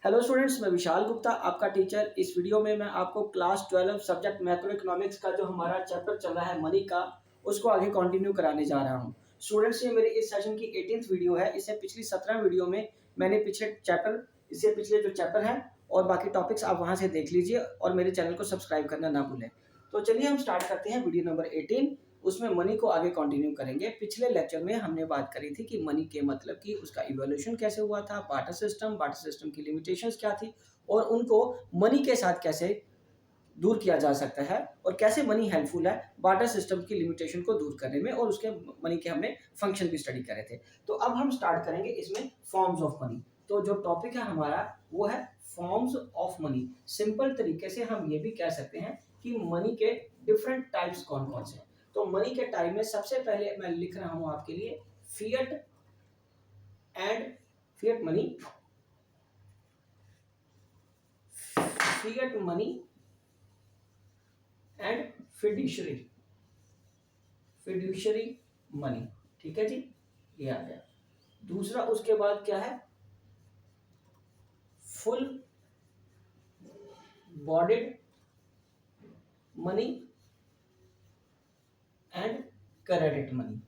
Hello students, मैं विशाल गुप्ता आपका teacher. इस वीडियो में मैं आपको क्लास 12 सब्जेक्ट मैक्रो इकोनॉमिक्स का जो हमारा चैप्टर चल रहा है मनी का, उसको आगे कंटिन्यू कराने जा रहा हूं। स्टूडेंट्स, ये मेरी इस सेशन की 18th वीडियो है। इससे पिछली 17 वीडियो में मैंने पिछले चैप्टर, इससे पिछले जो चैप्टर हैं और बाकी टॉपिक्स आप वहां से देख लीजिए और मेरे चैनल को सब्सक्राइब करना ना भूलें। तो चलिए हम स्टार्ट करते हैं वीडियो नंबर 18। उसमें मनी को आगे कंटिन्यू करेंगे। पिछले लेक्चर में हमने बात करी थी कि मनी के मतलब कि उसका इवोल्यूशन कैसे हुआ था, बार्टर सिस्टम की लिमिटेशंस क्या थी और उनको मनी के साथ कैसे दूर किया जा सकता है और कैसे मनी हेल्पफुल है बार्टर सिस्टम की लिमिटेशन को दूर करने में, और उसके मनी के हमने फंक्शन भी स्टडी करे थे। तो अब हम स्टार्ट करेंगे इसमें फॉर्म्स ऑफ मनी। तो जो टॉपिक है हमारा वो है फॉर्म्स ऑफ मनी। सिंपल तरीके से हम ये भी कह सकते हैं कि मनी के डिफरेंट टाइप्स कौन कौन से हैं। तो मनी के टाइप में सबसे पहले मैं लिख रहा हूं आपके लिए fiat and fiat money, fiat money and fiduciary, fiduciary money. ठीक है जी, ये आ गया। दूसरा उसके बाद क्या है, full bodied money and credit money.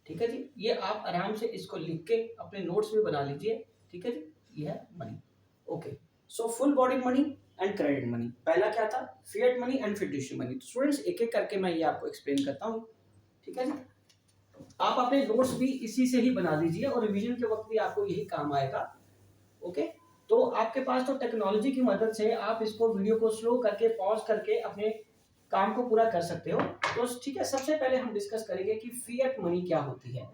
ठीक है जी, ये आप आराम से इसको लिख के अपने नोट्स में बना लीजिए। ठीक है जी, ये है money. Okay, so full body money and credit money. पहला क्या था, fiat money and fiduciary money. तो स्टूडेंट्स एक एक करके मैं ये आपको एक्सप्लेन करता हूँ। ठीक है जी, आप अपने नोट्स भी इसी से ही बना दीजिए और रिवीजन के वक्त भी आपको यही काम आएगा। ओके, तो आपके पास तो टेक्नोलॉजी की मदद से आप इसको वीडियो को स्लो करके पॉज करके अपने काम को पूरा कर सकते हो। तो ठीक है, सबसे पहले हम डिस्कस करेंगे कि फिएट मनी क्या होती है।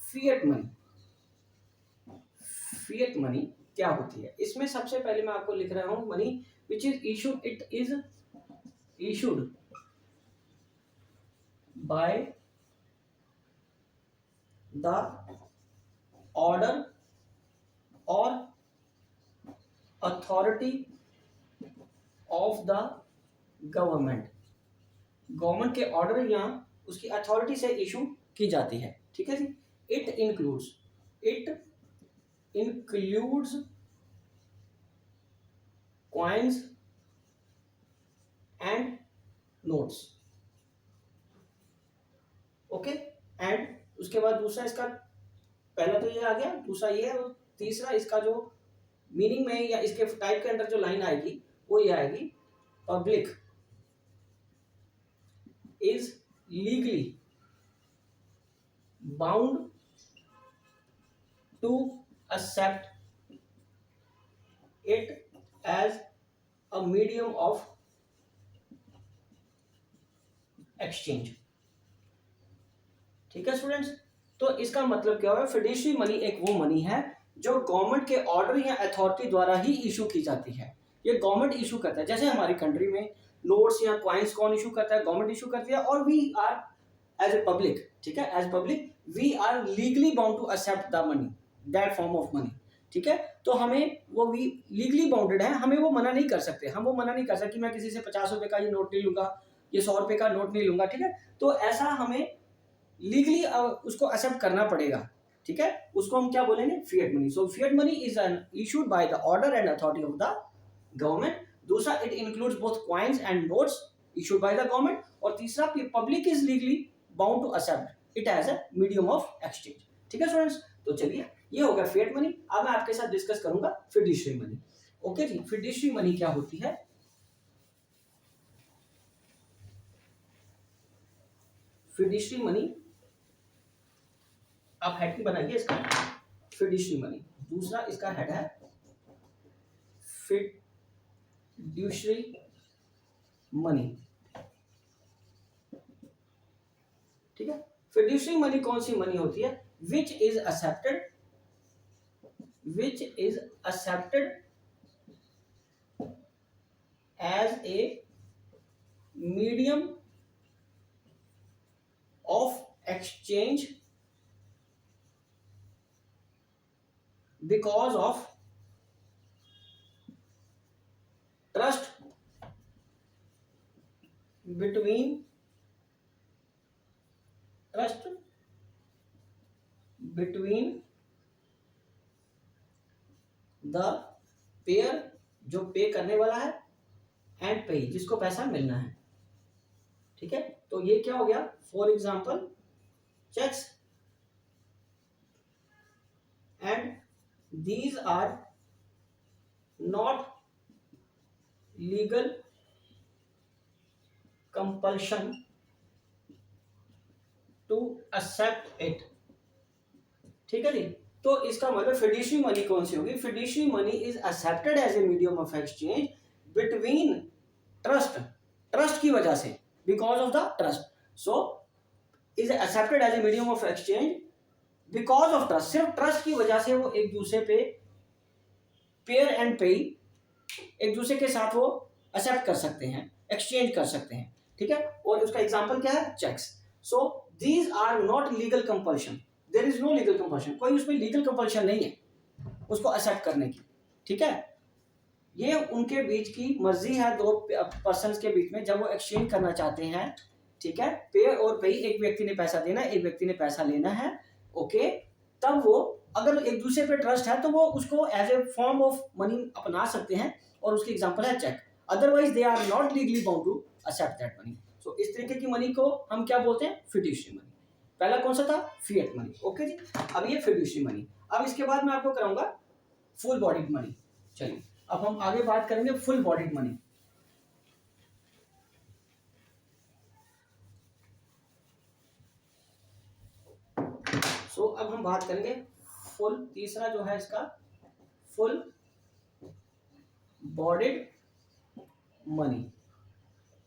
फिएट मनी, फिएट मनी क्या होती है। इसमें सबसे पहले मैं आपको लिख रहा हूं money which is issued, it is issued by the order और authority of the government. Government के ऑर्डर या उसकी अथॉरिटी से इशू की जाती है। ठीक है जी, it includes, it includes coins and notes. Okay, and उसके बाद दूसरा इसका, पहला तो ये आ गया, दूसरा ये है, और तीसरा इसका जो मीनिंग में या इसके टाइप के अंदर जो लाइन आएगी वो ये आएगी, public is legally bound to accept it as a medium of exchange। ठीक है स्टूडेंट्स, तो इसका मतलब क्या हुआ, फिड्यूशियरी मनी एक वो मनी है जो गवर्नमेंट के ऑर्डर या अथॉरिटी द्वारा ही इशू की जाती है। ये गवर्नमेंट इशू करता है। जैसे हमारी कंट्री में नोट्स या कॉइन्स कौन इशू करता है, गवर्नमेंट इशू करती है, और we are as a public, ठीक है, as public we are legally bound to accept the money, that form of money. ठीक है, तो हमें वो वी लीगली बाउंडेड है, हमें वो मना नहीं कर सकते। हम वो मना नहीं कर सकते कि मैं किसी से 50 रुपए का ये नोट नहीं लूंगा, ये 100 रुपए का नोट नहीं लूंगा। ठीक है, तो ऐसा हमें लीगली उसको एक्सेप्ट करना पड़ेगा। ठीक है, उसको हम क्या बोलेंगे, fiat money. So fiat money is an issued by the order and authority of the government. दूसरा, it includes both coins and notes issued by the government. और तीसरा, public is legally bound to accept it as a medium of exchange. ठीक है students, तो चलिए ये हो गया फिएट मनी। अब मैं आपके साथ डिस्कस करूंगा फिड्यूशियरी मनी। ओके जी, फिड्यूशियरी मनी क्या होती है। फिड्यूशियरी मनी, आप हेड की बनाइए इसका, फिड्यूशियरी मनी। दूसरा इसका हेड है फिड्यूशियरी मनी। ठीक है, फिड्यूशियरी मनी कौन सी मनी होती है, which is accepted, which is accepted as a medium of exchange because of trust between, trust between the payer जो पे करने वाला है, एंड पे जिसको पैसा मिलना है। ठीक है, तो ये क्या हो गया, for example cheques, and these are not legal compulsion to accept it. ठीक है जी, तो इसका मतलब फिड्यूशरी मनी कौन सी होगी, fiduciary money is accepted as a medium of exchange between trust, trust की वजह से, because of the trust, so is accepted as a medium of exchange because of trust, सिर्फ ट्रस्ट की वजह से वो एक दूसरे पे पेयर एंड पे एक दूसरे के साथ वो एक्सेप्ट कर सकते हैं, एक्सचेंज कर सकते हैं। ठीक है, और उसका एग्जांपल क्या है, cheques. So these are not legal compulsion, there is no legal compulsion, कोई उसमें लीगल कंपल्शन नहीं है उसको एक्सेप्ट करने की। ठीक है, ये उनके बीच की मर्जी है, दो पर्सन्स के बीच में, जब वो एक्सचेंज करना चाहते हैं। ठीक है, पेयर और पे, एक व्यक्ति ने पैसा देना है, एक व्यक्ति ने पैसा लेना है। ओके, तब वो अगर एक दूसरे पे ट्रस्ट है तो वो उसको as a form of money अपना सकते हैं, और उसकी एग्जांपल है cheque. Otherwise they are not legally bound to accept that money. So इस तरीके की मनी को हम क्या बोलते हैं, फिड्यूशरी मनी। पहला कौन सा था, फिएट मनी। ओके जी, अब ये फिड्यूशरी मनी। अब इसके बाद मैं आपको कराऊंगा फुल बॉडीड मनी। चलिए अब हम आगे बात करेंगे फुल बॉडीड मनी। सो अब हम बात करेंगे फुल, तीसरा जो है इसका फुल बॉडीड मनी।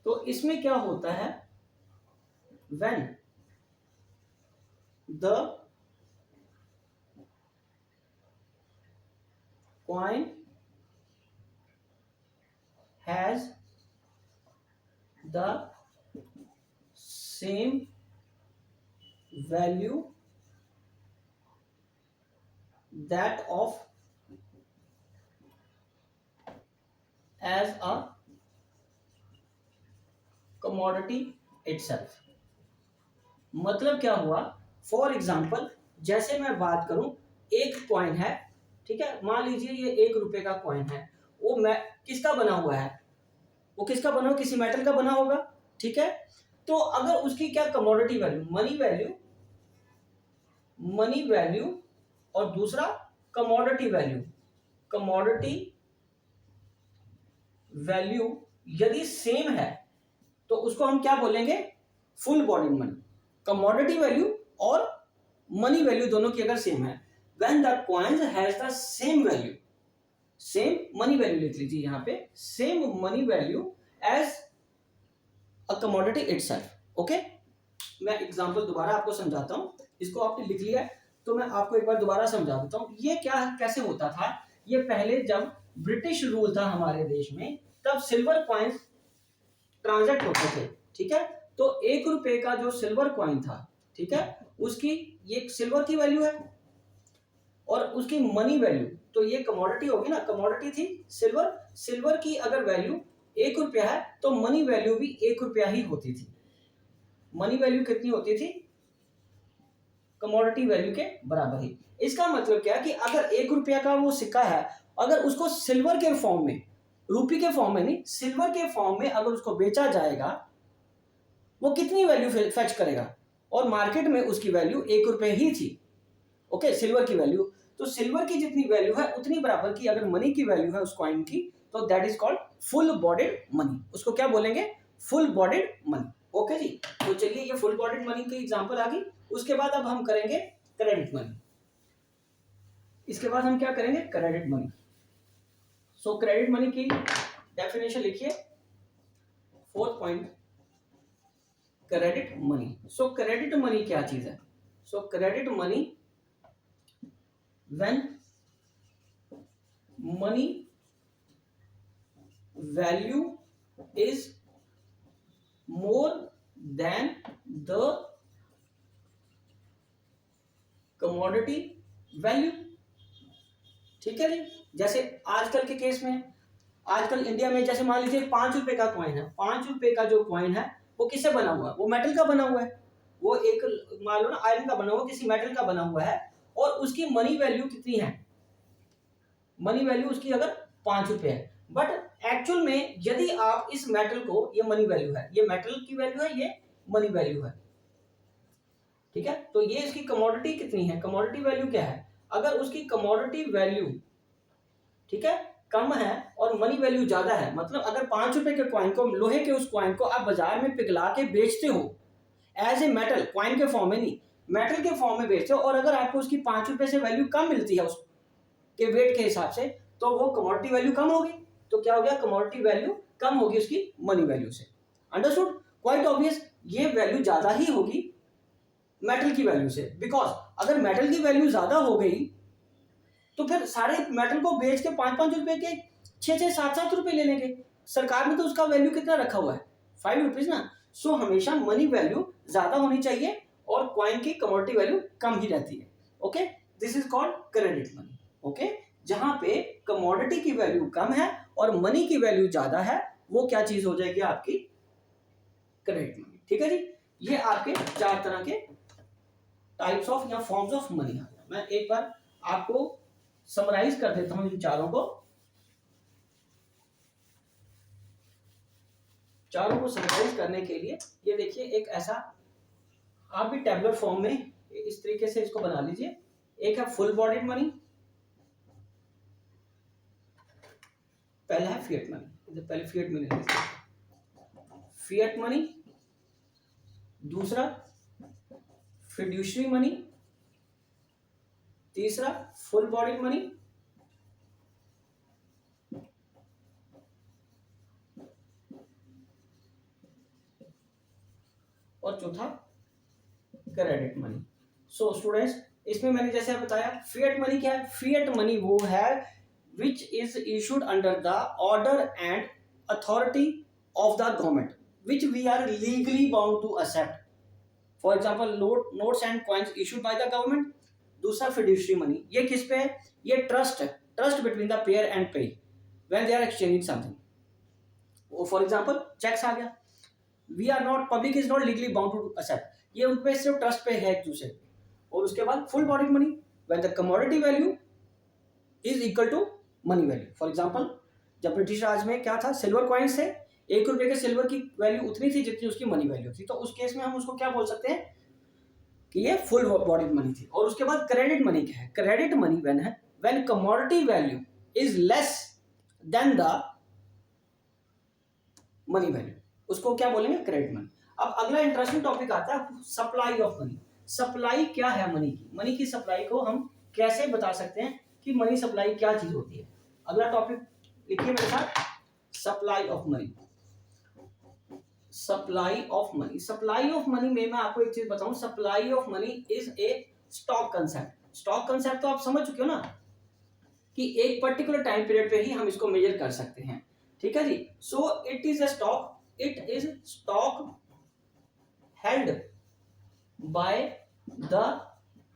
तो इसमें क्या होता है, when the coin has the same value that of as a commodity itself। मतलब क्या हुआ, फॉर एग्जाम्पल जैसे मैं बात करूं, एक कॉइन है, ठीक है, मान लीजिए ये 1 रुपए का कॉइन है, वो मैं किसका बना हुआ है, वो किसका बना हुआ, किसी मेटल का बना होगा। ठीक है, तो अगर उसकी क्या कमोडिटी वैल्यू, मनी वैल्यू और दूसरा कमोडिटी वैल्यू, कमोडिटी वैल्यू यदि सेम है तो उसको हम क्या बोलेंगे, full bodied money. Commodity value और मनी वैल्यू दोनों की अगर सेम है, when the coins has the same value, same money value लिख लीजिए यहाँ पे, same money value as a commodity itself। Okay, मैं एग्जांपल दोबारा आपको समझाता हूँ, इसको आपने लिख लिया है तो मैं आपको एक बार दोबारा समझा देता हूँ। ये क्या कैसे होता था, ये पहले जब ब्रिटिश रूल था हमारे देश में, तब सिल्वर कॉइन्स ट्रांजैक्ट होते थे। ठीक है, तो 1 रुपए का जो सिल्वर कॉइन था, ठीक है, उसकी ये सिल्वर की वैल्यू है, और उसकी मनी वैल्यू, तो ये कमोडिटी होगी ना, कमोडिटी थी सिल्वर, सिल्वर की अगर वैल्यू 1 रुपया है तो मनी वैल्यू भी 1 रुपया ही होती थी। मनी वैल्यू कितनी होती थी, कमोडिटी वैल्यू के बराबर ही। इसका मतलब क्या है कि अगर 1 रुपया का वो सिक्का है, अगर उसको सिल्वर के फॉर्म में, रूपी के फॉर्म में नहीं, सिल्वर के फॉर्म में अगर उसको बेचा जाएगा, वो कितनी वैल्यू फेच करेगा, और मार्केट में उसकी वैल्यू 1 रुपये ही थी। ओके, सिल्वर की वैल्यू, तो सिल्वर की जितनी वैल्यू है उतनी बराबर की अगर मनी की वैल्यू है उस कॉइन की, तो that is called full bodied money. उसको क्या बोलेंगे, फुल बॉडीड मनी। ओके जी, तो चलिए ये फुल बॉडीड मनी की एग्जांपल आ गई। उसके बाद अब हम करेंगे क्रेडिट मनी। इसके बाद हम क्या करेंगे, क्रेडिट मनी। सो क्रेडिट मनी की डेफिनेशन लिखिए, 4th पॉइंट, क्रेडिट मनी। सो क्रेडिट मनी क्या चीज है, सो credit money when money value is more than the commodity value। ठीक है जी, जैसे आजकल के केस में, आजकल इंडिया में जैसे मान लीजिए 5 रुपए का कॉइन है, 5 रुपए का जो कॉइन है वो किससे बना हुआ है, वो मेटल का बना हुआ है, वो एक मान लो ना आयरन का बना हुआ, किसी मेटल का बना हुआ है, और उसकी मनी वैल्यू कितनी है, मनी वैल्यू उसकी अगर 5 रुपए है, बट एक्चुअल में यदि आप इस मेटल को, ये मनी वैल्यू है, ये मेटल की वैल्यू है, ये मनी वैल्यू है, ठीक है। तो ये इसकी कमोडिटी कितनी है, कमोडिटी वैल्यू क्या है, अगर उसकी कमोडिटी वैल्यू, ठीक है, कम है और मनी वैल्यू ज्यादा है, मतलब अगर 5 रुपए के कॉइन को, लोहे के उस कॉइन को आप बाजार में पिघला के बेचते हो एज ए मेटल, कॉइन के फॉर्म में नहीं, मेटल के फॉर्म में बेचते हो, और अगर आपको उसकी 5 रुपए से वैल्यू कम मिलती है उसके वेट के हिसाब से, तो वो कमोडिटी वैल्यू कम होगी। तो क्या हो गया, कमोडिटी वैल्यू कम होगी उसकी मनी वैल्यू से। अंडरस्टूड, क्वाइट ऑब्वियस, ये वैल्यू ज्यादा ही होगी मेटल की वैल्यू से, बिकॉज अगर मेटल की वैल्यू ज्यादा हो गई तो फिर सारे मेटल को बेच के 5-5 रुपए के 6-6, 7-7 रुपए ले लेंगे। सरकार ने तो उसका वैल्यू कितना रखा हुआ है, 5 रुपीज ना। सो हमेशा मनी वैल्यू ज्यादा होनी चाहिए और कॉइन की कमोडिटी वैल्यू कम ही रहती है। Okay, this is called credit money. Okay, जहां पे कमोडिटी की वैल्यू कम है और मनी की वैल्यू ज्यादा है, वो क्या चीज हो जाएगी, आपकी क्रेडिट मनी। ठीक है जी, ये आपके 4 तरह के टाइप्स ऑफ या फॉर्म्स ऑफ मनी है। मैं एक बार आपको समराइज कर देता हूं इन चारों को समराइज करने के लिए। ये देखिए, एक ऐसा आप भी टेबलर फॉर्म में इस तरीके से इसको बना लीजिए। एक है फुल बॉडीड मनी, पहला है फिएट मनी, पहले फिएट मनी लीजिए, फिएट मनी। दूसरा फिड्यूशरी मनी, तीसरा फुल बॉडीड मनी, और चौथा क्रेडिट मनी। सो स्टूडेंट्स, इसमें मैंने जैसे बताया, फिएट मनी क्या है, फिएट मनी वो है which is issued under the order and authority of the government which we are legally bound to accept. For example notes and coins issued by the government. दूसरा fiduciary money, ये किस पे है, ये trust है, trust between the payer and payee when they are exchanging something. For example cheques आ गया, we are not, public is not legally bound to accept, ये उन पे सिर्फ ट्रस्ट पे है एक दूसरे। और उसके बाद full bodied money, when the commodity value is equal to money value. For example, जब ब्रिटिश राज में क्या था, सिल्वर कॉइन्स थे, 1 रुपए के सिल्वर की वैल्यू उतनी थी जितनी उसकी मनी वैल्यू थी, तो उस केस में हम उसको क्या बोल सकते हैं कि ये फुल बॉडीड मनी थी। और उसके बाद क्रेडिट मनी क्या है, credit money when commodity value is less than the money value, उसको क्या बोलेंगे, क्रेडिट मनी। अब अगला इंटरेस्टिंग टॉपिक आता है सप्लाई ऑफ मनी। सप्लाई क्या है मनी की, मनी की सप्लाई को हम कैसे बता सकते हैं कि मनी सप्लाई क्या चीज होती है। अगला टॉपिक लिखिए मेरे साथ, supply of money. Supply of money, supply of money में मैं आपको एक चीज बताऊं, supply of money is a stock concept. Stock concept तो आप समझ चुके हो ना, कि एक पर्टिकुलर टाइम पीरियड पे ही हम इसको मेजर कर सकते हैं। ठीक है जी, so it is a stock, it is stock held by the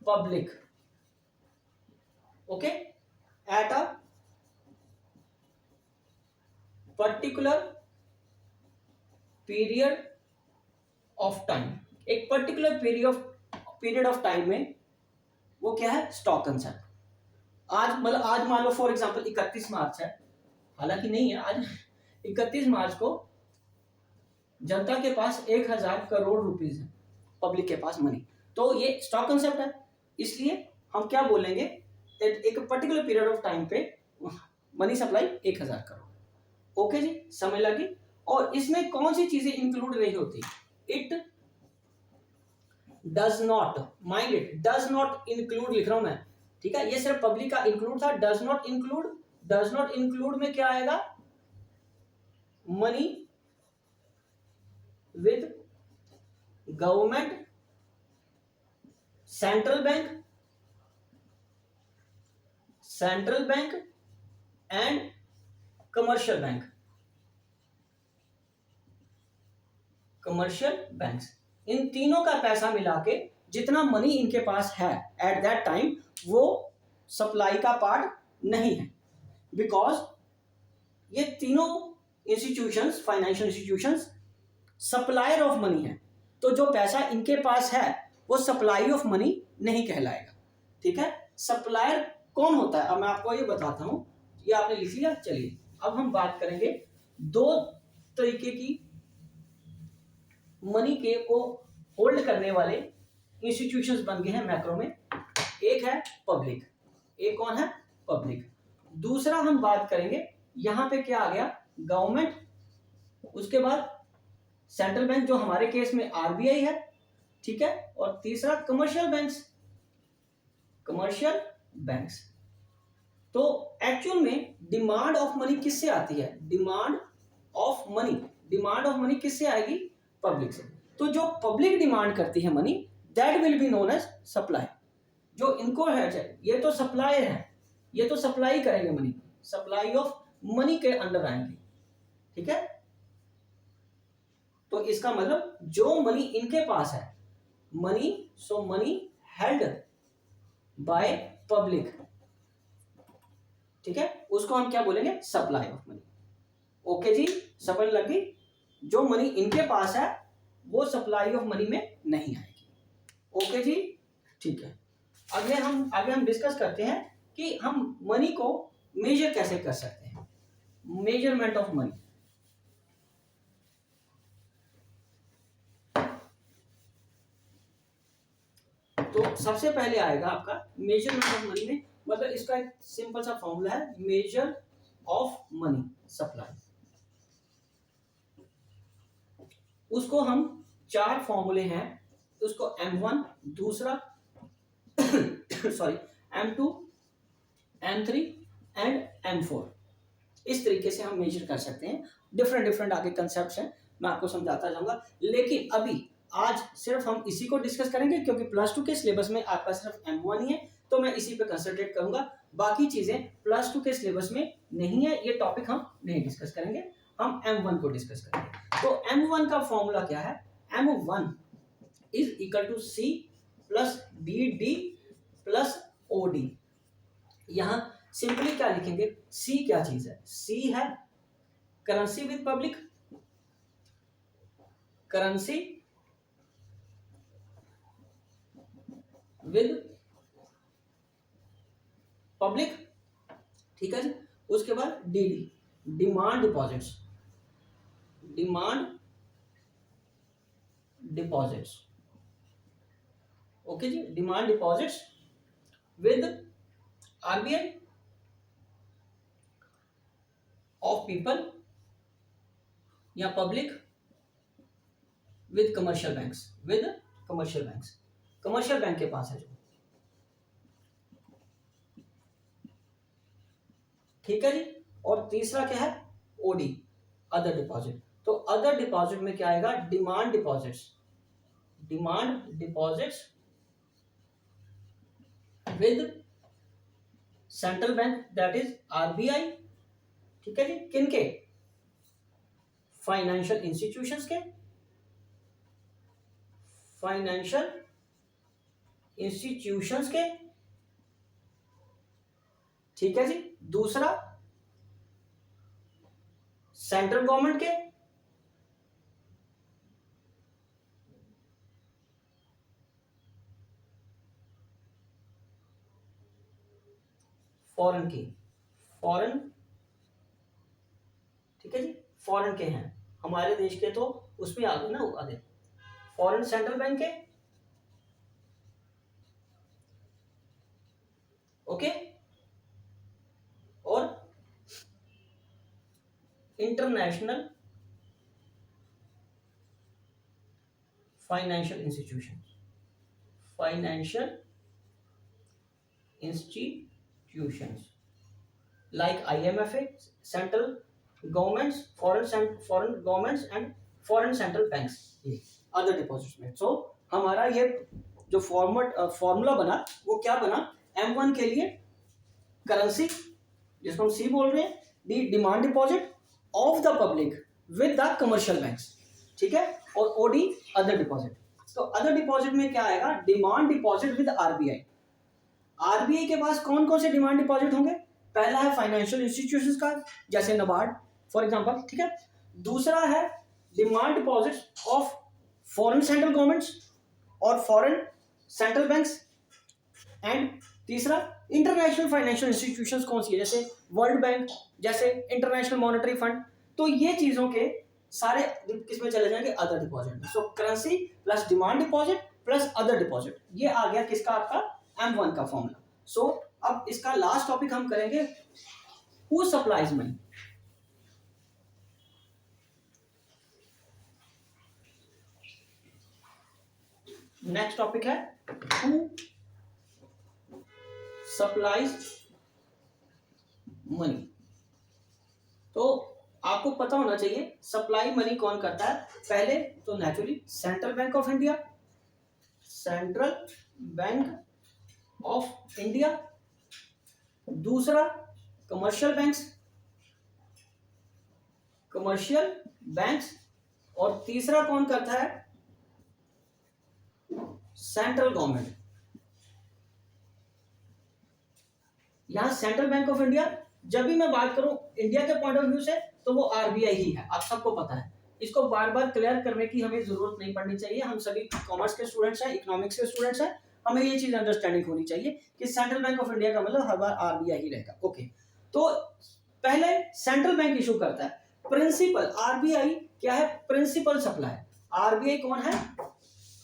public, okay, at a particular period of time। एक पर्टिकुलर पीरियड ऑफ टाइम में वो क्या है, स्टॉक कंसेप्ट। आज मतलब आज मान लो फॉर एग्जांपल 31 मार्च है, हालांकि नहीं है आज, 31 मार्च को जनता के पास 1000 करोड़ रुपीस है, पब्लिक के पास मनी, तो ये स्टॉक कंसेप्ट है। इसलिए हम क्या बोलेंगे, एक पर्टिकुलर पीरियड ऑफ टाइम पे मनी सप्लाई 1000 करोड़। ओके जी, समझ लगी। और इसमें कौन सी चीजें इंक्लूड नहीं होती, it does not, mind it, does not include लिख रहा हूं मैं, ठीक है, ये सिर्फ पब्लिक का इंक्लूड था। Does not include, does not include में क्या आएगा, money with government, central bank and commercial bank, commercial banks, इन तीनों का पैसा मिला के जितना मनी इनके पास है एट दैट टाइम, वो सप्लाई का पार्ट नहीं है, बिकॉज ये तीनों institutions, financial institutions supplier of money है। तो जो पैसा इनके पास है वो सप्लाई ऑफ मनी नहीं कहलाएगा। ठीक है, सप्लायर कौन होता है, अब मैं आपको ये बताता हूं, ये आपने लिख लिया। चलिए अब हम बात करेंगे दो तरीके की मनी के को होल्ड करने वाले इंस्टीट्यूशंस बन गए हैं मैक्रो में। एक है पब्लिक, एक कौन है, पब्लिक। दूसरा हम बात करेंगे, यहां पे क्या आ गया, गवर्नमेंट, उसके बाद सेंट्रल बैंक जो हमारे केस में आरबीआई है, ठीक है, और तीसरा कमर्शियल बैंक्स, कमर्शियल बैंक्स। तो एक्चुअल में डिमांड ऑफ मनी किससे आती है, demand of money, demand of money किससे आएगी, पब्लिक से। तो जो पब्लिक डिमांड करती है money, that will be known as supply. जो इनको है, ये तो सप्लायर है, ये तो सप्लाई करेंगे मनी, सप्लाई ऑफ मनी के अंडर आएंगे, ठीक है। तो इसका मतलब जो मनी इनके पास है, money, so money held by public, ठीक है, उसको हम क्या बोलेंगे, सप्लाई ऑफ मनी। ओके जी, समझ लगी। जो मनी इनके पास है वो सप्लाई ऑफ मनी में नहीं आएगी। ओके जी, ठीक है। आगे हम डिस्कस करते हैं कि हम मनी को मेजर कैसे कर सकते हैं, मेजरमेंट ऑफ मनी। तो सबसे पहले आएगा आपका मेजरमेंट ऑफ मनी में, मतलब इसका एक सिंपल सा फॉर्मूला है, मेजर ऑफ मनी सप्लाई। उसको हम चार फॉर्मूले हैं, उसको M1, दूसरा sorry M2, M3 and M4, इस तरीके से हम मेजर कर सकते हैं। डिफरेंट आगे कंसेप्ट्स हैं, मैं आपको समझाता जाऊंगा। लेकिन अभी आज सिर्फ हम इसी को डिस्कस करेंगे, क्योंकि +2 के सिलेबस में आपका सिर्फ M1 ही है, तो मैं इसी पे कंसंट्रेट करूंगा। बाकी चीजें +2 के सिलेबस में नहीं है, ये टॉपिक हम नहीं डिस्कस करेंगे, हम M1 को डिस्कस करेंगे। तो M1 का फॉर्मूला क्या है, M1 is equal to C plus BD plus OD। यहां सिंपली क्या लिखेंगे, C क्या चीज है, C है currency with public, currency with public, ठीक है जी। उसके बाद DD, demand deposits, demand deposits, okay जी, demand deposits with RBI of people या public with commercial banks, with commercial banks, commercial bank के पास है जो, ठीक है जी। और तीसरा क्या है, OD, अदर डिपॉजिट। तो अदर डिपॉजिट में क्या आएगा, demand deposits, demand deposits with central bank that is RBI, ठीक है जी। किनके, फाइनेंशियल इंस्टीट्यूशंस के, फाइनेंशियल इंस्टीट्यूशंस के, ठीक है जी। दूसरा सेंट्रल गवर्नमेंट के, फॉरेन की, फॉरेन, ठीक है जी, फॉरेन के हैं, हमारे देश के तो उसमें आ गए ना आगे, फॉरेन सेंट्रल बैंक के, ओके, और international financial institution, financial institutions like IMF, central governments, foreign governments and foreign central banks, ये अदर डिपॉजिट्स में। सो हमारा ये जो फॉर्मूला बना वो क्या बना, M1 के लिए करेंसी जिसको हम C बोल रहे हैं, D demand deposit of the public with the commercial banks, ठीक है, और OD अदर डिपॉजिट। तो अदर डिपॉजिट में क्या आएगा, demand deposit with RBI। RBI के पास कौन कौन से डिमांड डिपॉजिट होंगे, पहला है फाइनेंशियल इंस्टीट्यूशंस का, जैसे NABARD फॉर एग्जांपल, ठीक है। दूसरा है demand deposits of foreign central governments और फॉरेन सेंट्रल बैंक्स, एंड तीसरा, इंटरनेशनल फाइनेंशियल इंस्टीट्यूशंस कौन सी है, जैसे वर्ल्ड बैंक, जैसे इंटरनेशनल मॉनेटरी फंड। तो ये चीजों के सारे किसमें चले जाएंगे, अदर डिपॉजिट में। सो currency plus demand deposit plus other deposit, ये आ गया किसका, आपका M1 का फॉर्मूला। सो अब इसका लास्ट टॉपिक हम करेंगे, who supplies money. Next topic है हु सप्लाइज मनी। तो आपको पता होना चाहिए सप्लाई मनी कौन करता है। पहले तो naturally central bank of India, central bank of India. दूसरा कमर्शियल बैंक्स, कमर्शियल बैंक्स। और तीसरा कौन करता है, सेंट्रल गवर्नमेंट। यहां सेंट्रल बैंक ऑफ इंडिया, जब भी मैं बात करूं इंडिया के पॉइंट ऑफ व्यू से, तो वो RBI ही है, आप सबको पता है। इसको बार बार क्लियर करने की हमें जरूरत नहीं पड़नी चाहिए। हम सभी कॉमर्स के स्टूडेंट्स हैं, इकोनॉमिक्स के स्टूडेंट्स हैं, हमें ये चीज अंडरस्टैंडिंग होनी चाहिए कि सेंट्रल बैंक ऑफ इंडिया का मतलब हर बार RBI ही रहेगा। ओके, तो पहले सेंट्रल बैंक इशू करता है प्रिंसिपल। RBI क्या है, प्रिंसिपल सप्लाई। RBI कौन है,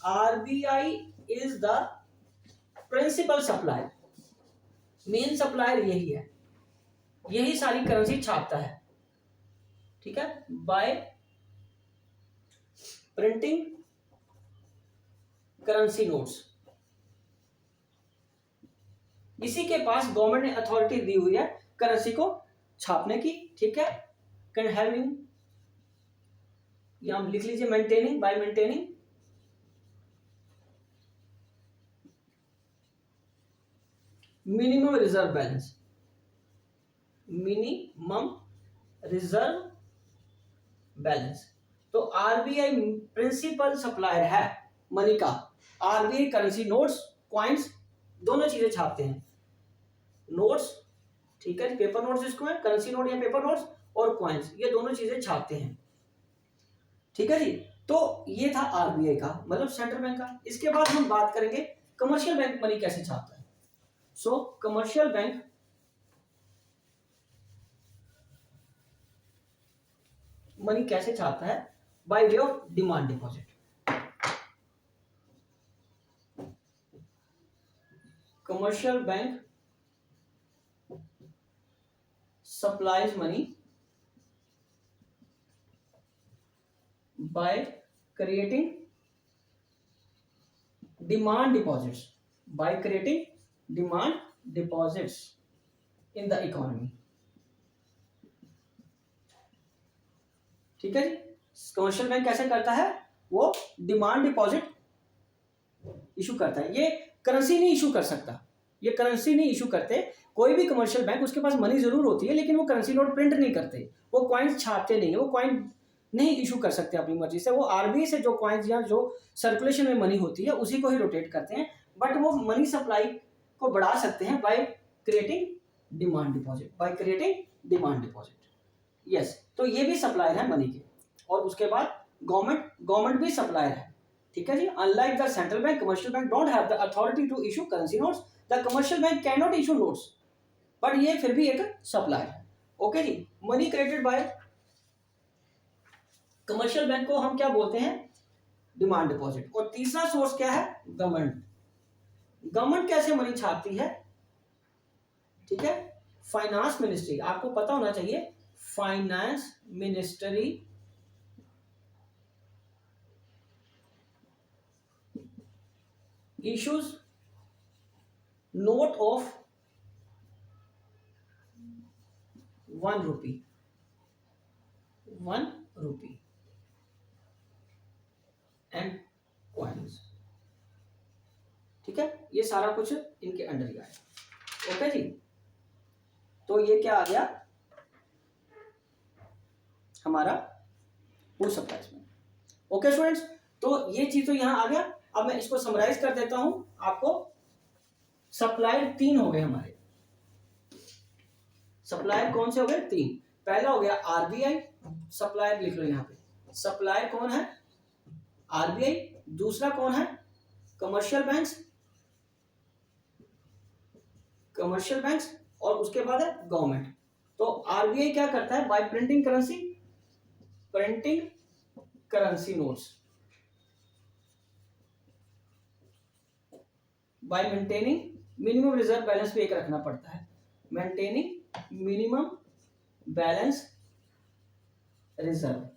RBI is the principal supplier, main supplier यही है, यही सारी करेंसी छापता है। ठीक है, बाय प्रिंटिंग करेंसी नोट्स। इसी के पास गवर्नमेंट ने अथॉरिटी दी हुई है करेंसी को छापने की। ठीक है, कैन हैविंग, या लिख लीजिए maintaining, bye maintaining minimum reserve balance, minimum reserve balance. तो RBI प्रिंसिपल सप्लायर है मनी का। RBI करेंसी नोट्स, कॉइन्स, दोनों चीजें छापते हैं। नोट्स, ठीक है, पेपर नोट्स जिसको है, करेंसी नोट या पेपर नोट्स, और कॉइन्स, ये दोनों चीजें छापते हैं। ठीक है जी, तो ये था RBI का मतलब सेंट्रल बैंक का। इसके बाद हम बात करेंगे कमर्शियल बैंक मनी कैसे छापता है। सो कमर्शियल बैंक मनी कैसे छापता है, by way of demand deposit. Commercial bank supplies money by creating demand deposits, by creating demand deposits in the economy। ठीक है जी, कमर्शियल बैंक कैसे करता है, वो डिमांड डिपॉजिट इशू करता है। ये करेंसी नहीं इशू कर सकता, ये करेंसी नहीं इशू करते कोई भी कमर्शियल बैंक। उसके पास मनी जरूर होती है लेकिन वो करेंसी नोट प्रिंट नहीं करते, वो कॉइन्स छापते नहीं है, वो कॉइन नहीं इशू कर सकते अपनी मर्जी से। वो RBI से जो कॉइन्स या जो सर्कुलेशन में मनी होती है उसी को ही रोटेट करते हैं। बट वो मनी सप्लाई को बढ़ा सकते हैं by creating demand deposit, by creating demand deposit. Yes, तो ये भी सप्लायर है मनी के। और उसके बाद गवर्नमेंट भी सप्लायर है। ठीक है जी, unlike the central bank, commercial bank don't have the authority to issue currency notes. The commercial bank cannot issue notes, but ये फिर भी एक सप्लायर है। ओके जी, money created by commercial bank को हम क्या बोलते हैं, डिमांड डिपॉजिट। और तीसरा सोर्स क्या है, गवर्नमेंट। गवर्नमेंट कैसे मनी छापती है, ठीक है, फाइनेंस मिनिस्ट्री, आपको पता होना चाहिए, finance ministry issues note of 1 rupee, 1 rupee and coins. ठीक है, ये सारा कुछ इनके अंडर ही आया। ओके जी, तो ये क्या आ गया हमारा फूड सप्लाईज में। ओके स्टूडेंट्स, तो ये चीज तो यहां आ गया। अब मैं इसको समराइज कर देता हूं आपको। सप्लायर 3 हो गए हमारे। सप्लायर कौन से हो गए, 3। पहला हो गया RBI, सप्लायर लिख लो यहां पे। सप्लायर कौन है, RBI। दूसरा कौन है, कमर्शियल बैंक्स। कमर्शियल बैंक्स और उसके बाद है गवर्नमेंट। तो आरबीआई क्या करता है, bye printing currency notes, bye maintaining minimum reserve balance भी एक रखना पड़ता है, मेंटेनिंग मिनिमम बैलेंस रिजर्व।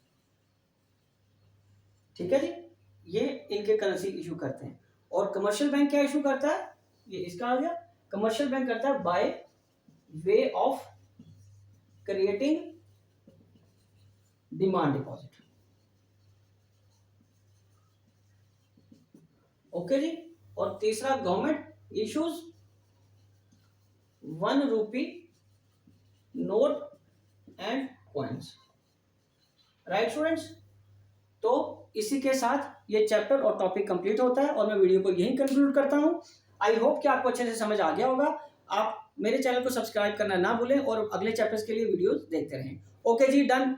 ठीक है जी, ये इनके करेंसी इशू करते हैं। और कमर्शियल बैंक क्या इशू करता है, ये इसका आ गया। कमर्शियल बैंक करता है by way of creating demand deposit. Okay जी। और तीसरा government issues 1 rupee note and coins. Right students, तो इसी के साथ ये चैप्टर और टॉपिक कंप्लीट होता है और मैं वीडियो को यहीं कंक्लूड करता हूं। आई होप कि आपको अच्छे से समझ आ गया होगा। आप मेरे चैनल को सब्सक्राइब करना ना भूलें और अगले चैप्टर्स के लिए वीडियोस देखते रहें। ओके जी, डन।